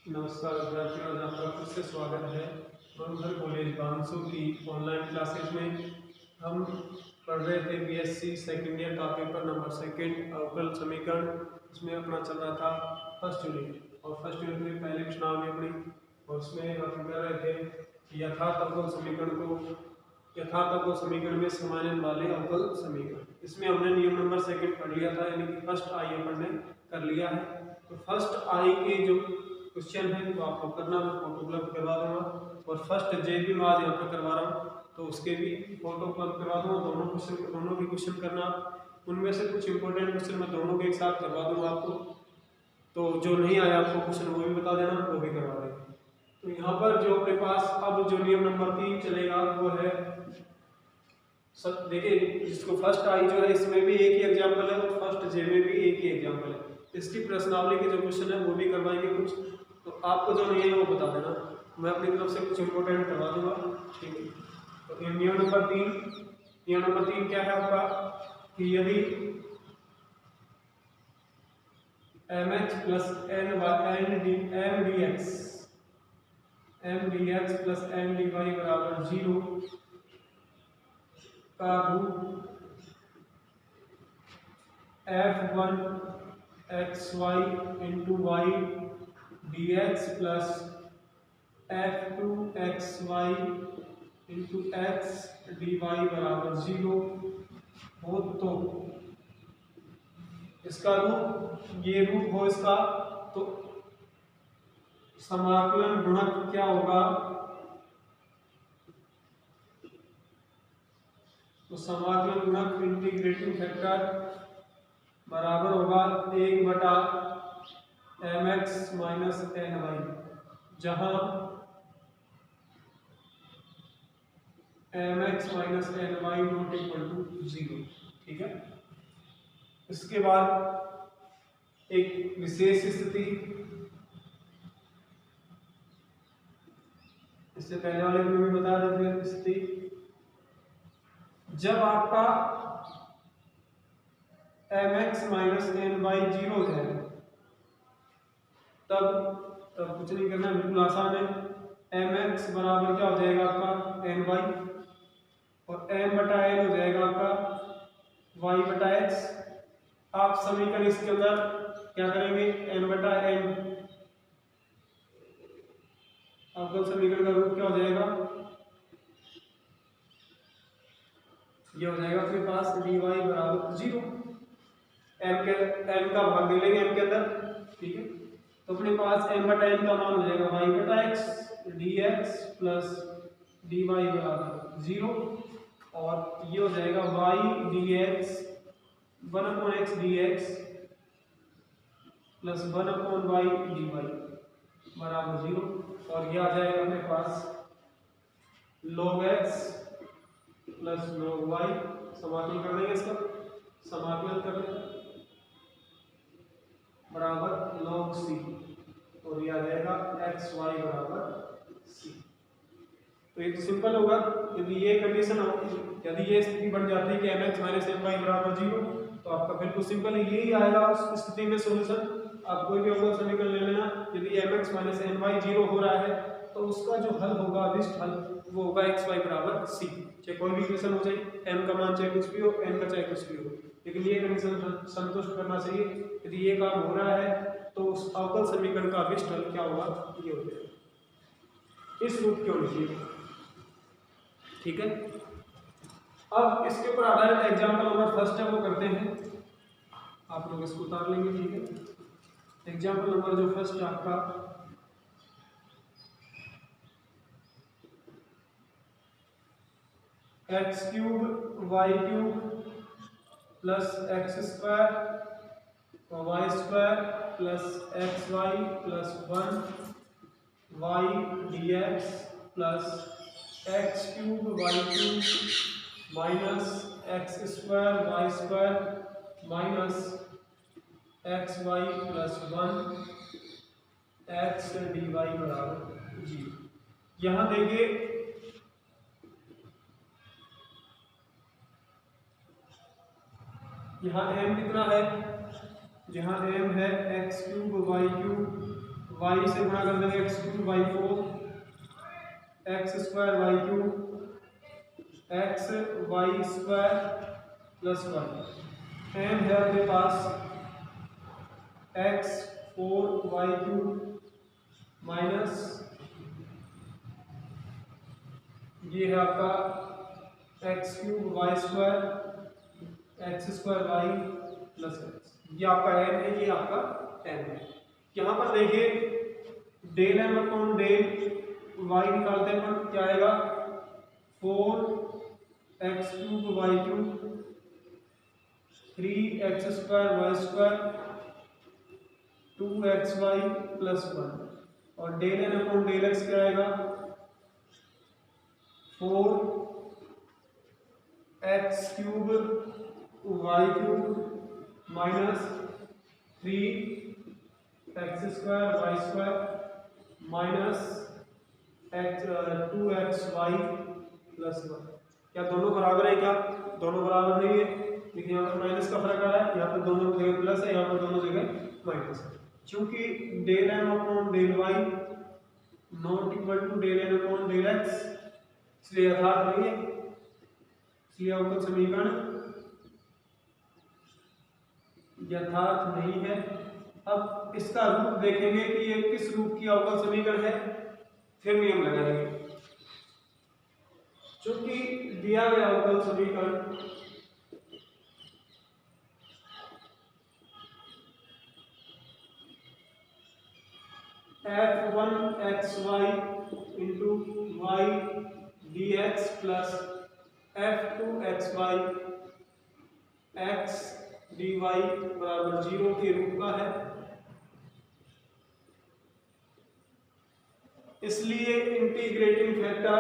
नमस्कार विद्यार्थियों, आज आपका फिर से स्वागत है मनोहर कॉलेज बांसु की ऑनलाइन क्लासेस में। हम पढ़ रहे थे बीएससी सेकेंड ईयर का पेपर नंबर सेकंड अवकल समीकरण। इसमें अपना चल रहा था फर्स्ट यूनिट, और फर्स्ट यूनिट में पहले प्रश्नावली अपनी, और उसमें हम कर रहे थे कि यथार्थ अवकल समीकरण में समाधान वाले अवकल समीकरण। इसमें हमने नियम नंबर सेकंड पढ़ लिया था, यानी कि फर्स्ट आई अपन ने कर लिया है। तो फर्स्ट आई के जो क्वेश्चन है तो आपको करना, मैं फोटो उपलब्ध करवा दूंगा, और फर्स्ट जे भी मैं आज यहाँ पे करवा रहा हूँ तो उसके भी फोटो उपलब्ध करवा दूंगा। दोनों के क्वेश्चन करना, उनमें से कुछ इंपॉर्टेंट क्वेश्चन मैं दोनों के एक साथ करवा दूंगा आपको। तो जो नहीं आया आपको क्वेश्चन वो भी बता देना, वो भी करवा देना। तो यहाँ पर जो अपने पास अब जो नियम नंबर 3 चलेगा वो है, सब देखिए, जिसको फर्स्ट आई जो है इसमें भी एक ही एग्जाम्पल है, और फर्स्ट जे में भी एक ही एग्जाम्पल है। इसकी प्रश्नावली के जो क्वेश्चन है वो भी करवाएंगे कुछ, तो आपको जो नहीं है वो बता देना, मैं अपनी तरफ से कुछ इंपॉर्टेंट करवा दूंगा, ठीक है। तो नियम नंबर 3 क्या है आपका कि यदि mx plus mdx plus mdy बराबर 0 का root f1 xy into Y dx plus f2 xy into x dy बराबर 0 हो, तो इसका रूट, ये रूट हो इसका, तो समाकलन गुणक क्या होगा, तो समाकलन गुणक इंटीग्रेटिंग फैक्टर बराबर होगा 1/mx माइनस ny, जहां mx not ny to equal टू 0, ठीक है। इसके बाद एक विशेष स्थिति, इससे पहले वाले में भी बता देते स्थिति, जब आपका mx माइनस ny 0 हो जाए तब कुछ नहीं करना, बिल्कुल आसान है। mx बराबर क्या हो जाएगा आपका ny, और m बटा n हो जाएगा आपका y बटा x। आप समीकरण इसके अंदर क्या करेंगे, n बटा n, अवकल समीकरण का रूप क्या हो जाएगा, ये हो जाएगा आपके पास dy बराबर 0, m का भाग दे लेंगे m के अंदर, ठीक है। तो अपने पास m बटा n का मान हो जाएगा y बटा x dx प्लस dy बराबर 0, और ये हो जाएगा y dx 1/x dx plus 1/y dy बराबर 0, और ये आ जाएगा अपने पास log x plus log y, समाकलन कर देंगे इसका, समाकलन कर देंगे बराबर log c, और ये आ जाएगा xy बराबर c। तो ये तो सिंपल होगा। यदि ये कंडीशन हो, यदि ये स्थिति बन जाती है कि mx माइनस my बराबर 0, तो आपका बिल्कुल सिंपल यही आएगा उस स्थिति में सॉल्यूशन। आप कोई भी अवकल समीकरण ले लेना, यदि mx माइनस my 0 हो रहा है तो उसका जो हल होगा, अभिष्ट हल, वो होगा xy बराबर c। चाहे कोई भी इक्वेशन हो, चाहे m का मान चाहे कुछ भी हो, n का चाहे कुछ भी हो, लेकिन ये कंडीशन संतुष्ट करना चाहिए। यदि ये काम हो रहा है तो उस अवकल समीकरण का अभिष्ट हल क्या होगा, ये हो जाएगा, इस रूप के होनी चाहिए, ठीक है। अब इसके ऊपर आधारित एग्जाम्पल नंबर फर्स्ट है वो करते हैं, आप लोग इसको उतार लेंगे, ठीक है। एग्जाम्पल नंबर जो फर्स्ट आपका x cube y cube plus x square y square plus xy plus 1 y dx plus x cube y cube minus x square y square minus xy plus 1 x dy बराबर 0। यहाँ देखिए, यहाँ m कितना है, जहाँ m है x cube y cube y से गुणा कर देंगे x cube y four, x square y cube, x y square plus y, and है आपके पास x four y cube minus ये है आपका x cube y square x square y plus x, ये आपका एन है, ये आपका एन है। यहाँ पर देखिए del M upon del Y निकालते हैं अपन, क्या आएगा 4 X cube Y cube 3 X square Y square 2 X Y plus 1, और del N upon del X क्या आएगा 4 X cube Y cube minus 3 X square Y square minus 2 X Y plus 1। क्या दोनों बराबर है? क्या दोनों बराबर नहीं है? देखिए यहाँ पर माइनस का फर्क आ रहा है, यहाँ पर दोनों जगह प्लस है, यहाँ पर दोनों जगह माइनस है। चूंकि del M upon del Y not equal to del N upon del x, इसलिए यथार्थ नहीं है, इसलिए अवकल समीकरण यथार्थ नहीं है। अब इसका रूप देखेंगे कि ये किस रूप की अवकल समीकरण है, फिर नियम लगाएंगे। चूंकि दिया गया अवकल समीकरण f1xy into Y D x plus f2xy x dy बराबर 0 के रूप का है, इसलिए इंटीग्रेटिंग फैक्टर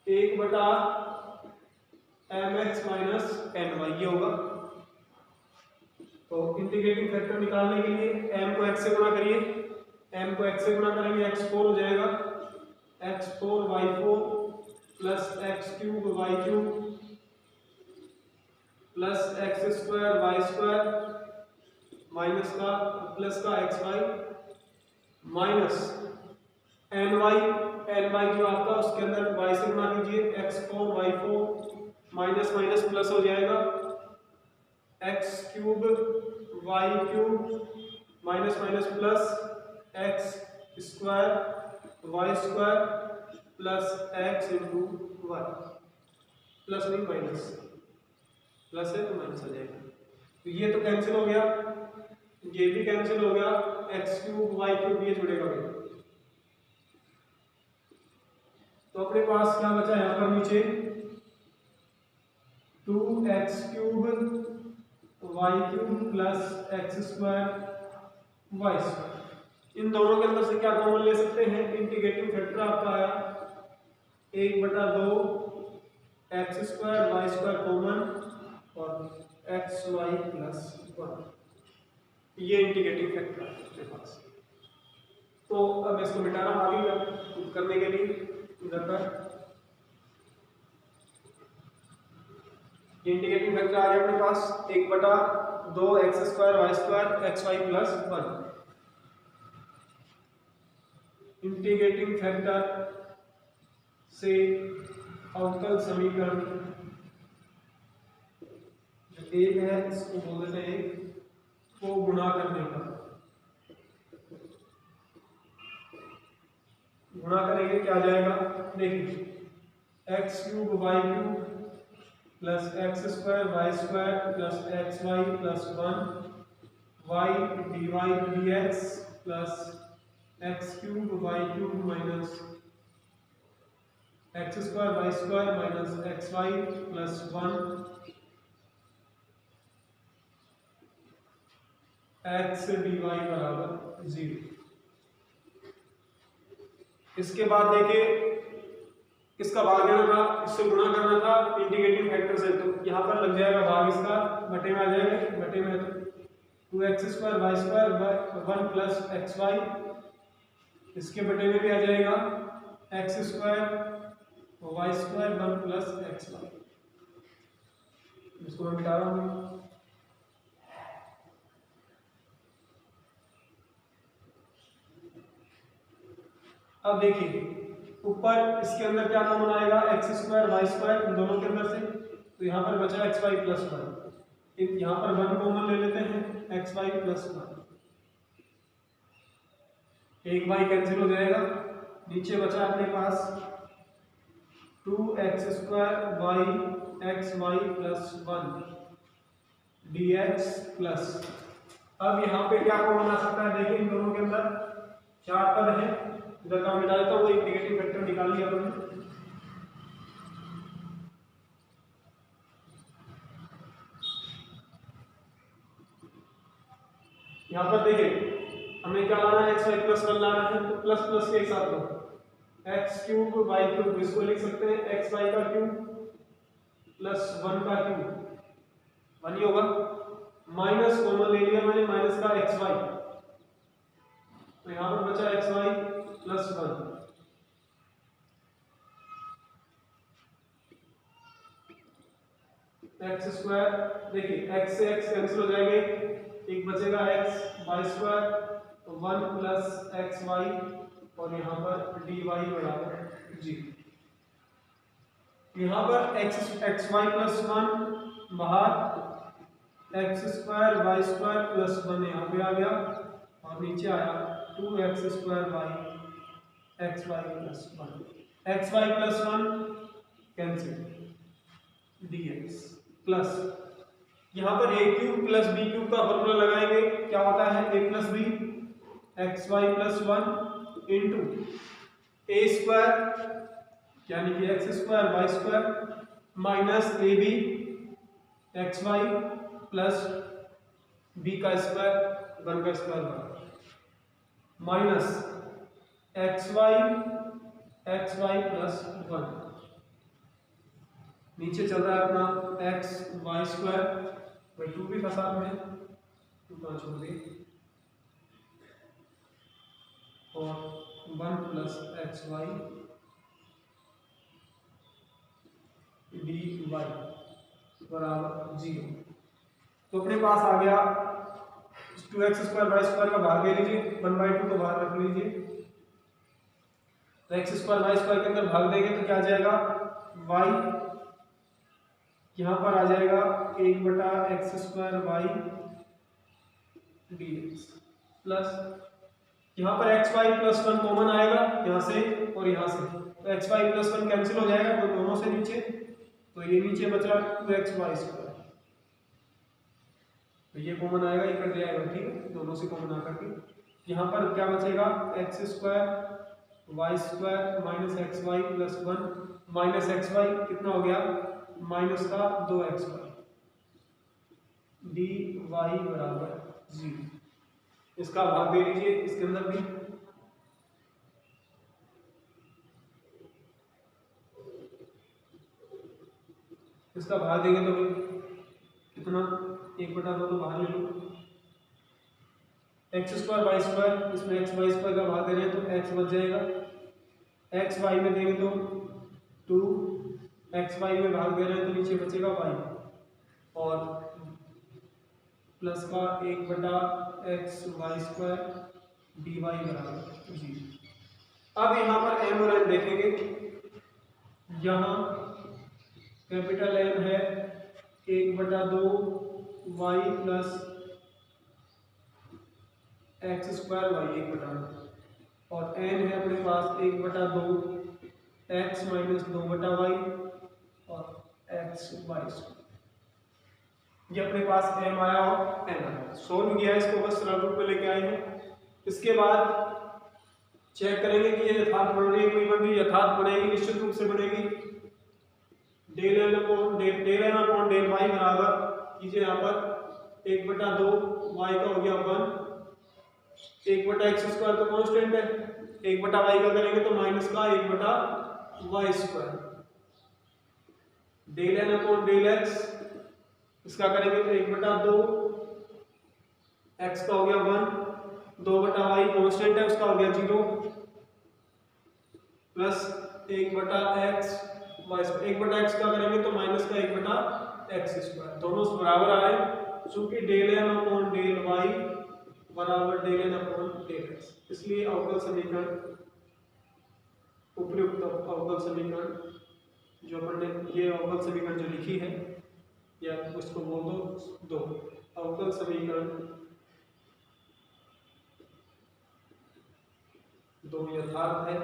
1 बटा mx माइनस ny ये होगा। तो इंटीग्रेटिंग फैक्टर निकालने के लिए m को x से गुणा करिए, m को x से गुणा करेंगे x4 हो जाएगा, x4 y4 plus x cube Y cube plus x square Y square minus का प्लस का x y minus n y जो आपका उसके अंदर वाई से गुणा कीजिए, x4 y4 minus minus plus हो जाएगा, x cube Y cube minus minus plus x square Y square plus x into y, plus नहीं माइनस, प्लस है तो माइनस आ जाएगा। तो ये तो कैंसिल हो गया, ये भी कैंसिल हो गया, एक्स क्यूब वाई क्यूब ये जुड़ेगा भी। तो अपने पास क्या बचा यहाँ पर नीचे 2x cube Y cube plus x square Y square. इन दोनों के अंदर से क्या कॉमन ले सकते हैं? इंटीग्रेटिंग फैक्टर आपका आया 1/2 x square Y square common और एक्स वाई प्लस 1, ये इंटीग्रेटिंग फैक्टर है अपने पास। तो अब मैं इसको मिटा रहा हूँ आगे करने के लिए, इधर पर इंटीग्रेटिंग फैक्टर आ गया अपने पास 1/2 x square Y square x Y plus 1। Integrating factor से अवकल समीकरण एक है, इसको बोल देते हैं को गुणा करने का, गुणा करेंगे क्या आ जाएगा? देखिए x cube Y cube plus x square Y square plus x Y plus 1 y d y D x plus x cube Y cube minus x square Y square minus x Y plus 1 x d y बराबर 0। इसके बाद देखिए किसका भाग लेना था, इससे गुणा करना था इंटीग्रेटिंग फैक्टर से, तो यहाँ पर लग जाएगा भाग इसका, बटे में आ जाएगा, बटे में तो 2x square Y square 1 plus x y, इसके बटे में भी आ जाएगा x square Y square 1 plus x y. इसको मैं मिटा रहा हूँ। अब देखिए ऊपर इसके अंदर क्या कॉमन आएगा, एक्स स्क्वायर वाई स्क्वायर इन दोनों के अंदर से, तो यहाँ पर बचा एक्स वाई प्लस वन। यहाँ पर वन कॉमन ले लेते हैं, एक्स वाई प्लस वन, एक वाई कैंसिल हो जाएगा, नीचे बचा अपने पास 2x square y x Y plus one d x plus. अब यहाँ पे क्या कॉमन आ सकता है, देखिए इन दोनों के अंदर चार पद है, इधर का मिला देता हूँ, वो एक नेगेटिव वेक्टर निकाल लिया हमने। यहाँ पर देखिए हमें क्या लाना है, एक्स वाई प्लस वन लाना है, तो प्लस प्लस के साथ लो, एक्स क्यूब वाई क्यूब, इसको लिख सकते हैं एक्स वाई का क्यूब प्लस वन का क्यूब, वन ही होगा, माइनस कॉमन ले लिया मैंने, माइनस का एक्स वाई, तो यहाँ पर बचा x Y plus one, x square, देखिए एक्स से एक्स कैंसिल हो जाएंगे, एक बचेगा एक्स वाई स्क्वायर, तो वन प्लस एक्स वाई, और यहाँ पर डी वाई बराबर जी। यहाँ पर एक्स वाई प्लस वन बाहर, x square Y square plus one यहाँ पे आ गया, और नीचे आया 2x square y x Y plus one, x Y plus one cancel d x plus, यहाँ पर a cube plus b cube का फॉर्मूला लगाएंगे, क्या होता है a plus b x Y plus one into a square यानी कि x square Y square minus a b x Y plus b का स्क्वायर वन का square minus x Y plus one, नीचे चल रहा है अपना x y square by two भी था साथ में, टू पाँच हो गई, और one plus x y d y बराबर जीरो। तो अपने पास आ गया 2x स्क्वायर वाई स्क्वायर का भाग ले लीजिए, 1/2 तो बाहर रख लीजिए, तो एक्स स्क्वायर वाई स्क्वायर के अंदर भाग देंगे तो क्या आ जाएगा, y यहाँ पर आ जाएगा 1/x square y D x plus, यहाँ पर x Y plus one common आएगा यहाँ से और यहाँ से, तो x Y plus one cancel हो जाएगा तो दोनों से नीचे, तो ये नीचे बचा 2x वाई स्क्वायर, तो ये कॉमन आएगा, ये कट जाएगा, ठीक है, दोनों से कॉमन आकर के यहाँ पर क्या बचेगा, x square Y square minus x Y plus one minus x y कितना हो गया, माइनस का 2x वाई डी वाई बराबर जीरो। इसका भाग दे लीजिए इसके अंदर भी, इसका भाग देंगे तो कितना, 1/2 तो बाहर ले लो, एक्स स्क्वायर वाई स्क्वायर, इसमें एक्स वाई स्क्वायर का भाग दे रहे हैं तो एक्स बच जाएगा, एक्स वाई में देंगे तो 2, एक्स वाई में भाग दे रहे हैं तो नीचे बचेगा वाई, और प्लस का 1/x y square D y बराबर जी। अब यहाँ पर एम और एन देखेंगे, यहाँ कैपिटल एम है 1/2 y plus x square y 1/2, और एन है अपने पास 1/2 एक्स माइनस 2/y और एक्स वाई स्क्वायर, ये अपने पास एम आया और एन आया, सोल्व किया इसको, बस सरल रूप में लेके आए हैं। इसके बाद चेक करेंगे कि ये यथार्थ बन रही है, कोई बन रही यथार्थ बनेगी, निश्चित रूप से बनेगी, del N upon del y बराबर कीजिए, यहाँ पर 1/2 वाई का हो गया 1, 1/x स्क्वायर तो कांस्टेंट है, 1/y का करेंगे तो माइनस का 1/y square, del N upon del x, इसका करेंगे तो 1/2 x का हो गया 1, 2/y कांस्टेंट है उसका हो गया 0, प्लस 1/x वाई, 1/x का करेंगे तो माइनस का 1/x स्क्वायर, दोनों बराबर आ रहे हैं, चूंकि del N upon del y बराबर del N upon del x, इसलिए अवकल समीकरण उपयुक्त अवकल समीकरण जो अपन ने ये अवकल समीकरण जो लिखी है या उसको बोल दो अवकल समीकरण दो यथार्थ है,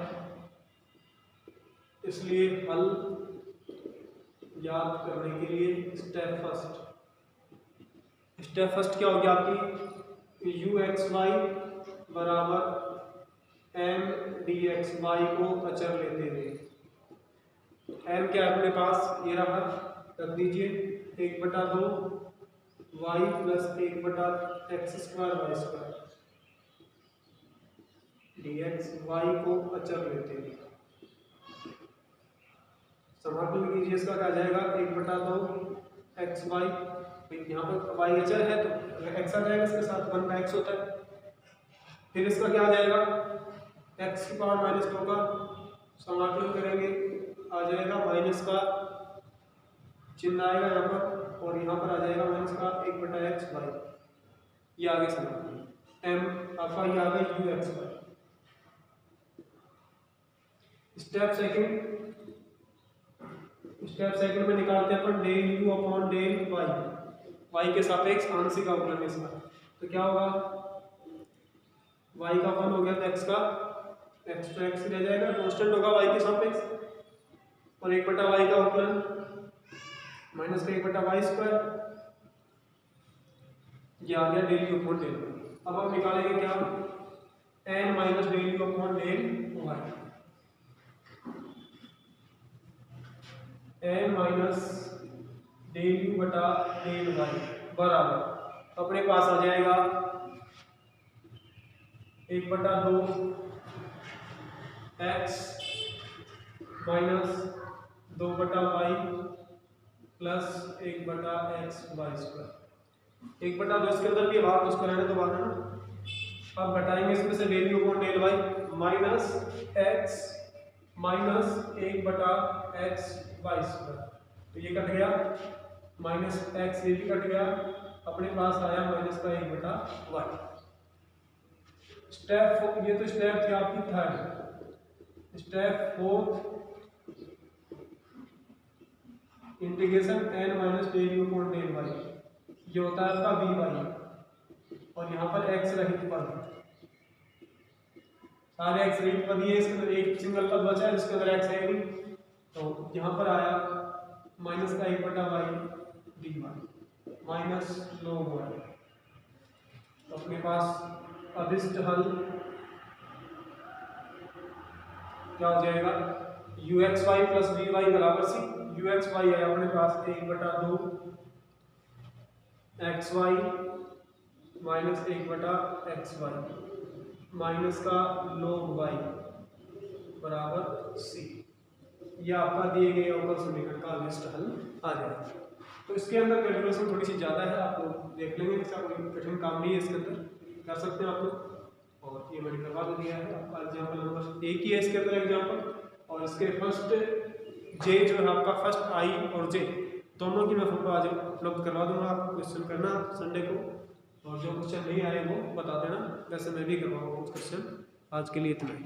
इसलिए हल याद करने के लिए स्टेप फर्स्ट क्या होगी आपकी यू एक्स वाई बराबर एम डी एक्स वाई को अचर लेते हुए। एम क्या है अपने पास, ये रहा, रख दीजिए 1/2 y plus 1/x² y square d x y को अचर लेते हुए। समाकलन कीजिए, इसका क्या जाएगा 1/2 एक्स वाई, यहाँ पर वाई अचर है तो एक्स आ जाएगा, इसके साथ 1 का एक्स होता है। फिर इसका क्या आ जाएगा x की पावर -2 का समाकलन करेंगे, आ जाएगा माइनस का चिन्ह आएगा यहाँ पर और यहाँ पर आ जाएगा माइनस का 1/x वाई। ये आगे समाकलन m आपका ये आ गया u x y. Step second में निकालते हैं अपन del u upon del y, y के सापेक्ष आंशिक अवकलन इसका। तो क्या होगा, वाई का 1 हो गया तो एक्स का एक्स तो एक्स रह जाएगा, कांस्टेंट होगा वाई के सापेक्ष, और 1/y का अवकलन माइनस का 1/y स्क्वायर, ये आ गया del u upon del y. अब हम निकालेंगे क्या n minus del u upon del y, n minus del u बटा डेल वाई बराबर अपने पास आ जाएगा 1/2 x माइनस 2/y plus 1/x y square. 1/2 इसके अंदर भी बाहर उसको रहने तो बाहर है ना। अब घटाएंगे इसमें से del u upon del y minus x minus 1/x y square, तो ये कट गया माइनस x, ये भी कट गया, अपने पास आया माइनस का 1/y। स्टेप ये तो स्टेप थी आपकी third. Step fourth integration n minus del u upon del y, ये होता है आपका वी वाई और यहाँ पर x रहित पद, सारे x रहित पद ये, इसके अंदर एक सिंगल पद बचा है जिसके अंदर x है नहीं, तो यहाँ पर आया माइनस का 1/y dy minus log y। तो अपने पास अभिष्ट हल क्या हो जाएगा u x Y plus v y बराबर सी। यू एक्स वाई है अपने पास 1/2 x y minus 1/x y minus का log y बराबर सी। यह आपका दिए गए अवकल समीकरण का अभिष्ट हल आ जाएगा। तो इसके अंदर कैलकुलेशन थोड़ी सी ज़्यादा है, आप लोग देख लेंगे, इसका कोई कठिन काम नहीं है, इसके अंदर कर सकते हैं आप लोग। और ये मैंने करवा तो दिया है आपका एग्जाम्पल नंबर 1 ही है इसके अंदर एग्जाम्पल, और इसके फर्स्ट जे जो है आपका फर्स्ट आई और जे दोनों की मैं फोटो आज उपलब्ध करवा दूंगा। आपको क्वेश्चन करना संडे को, और जो क्वेश्चन नहीं आए वो बता देना, वैसे मैं भी करवाऊंगा कुछ क्वेश्चन। आज के लिए इतना ही।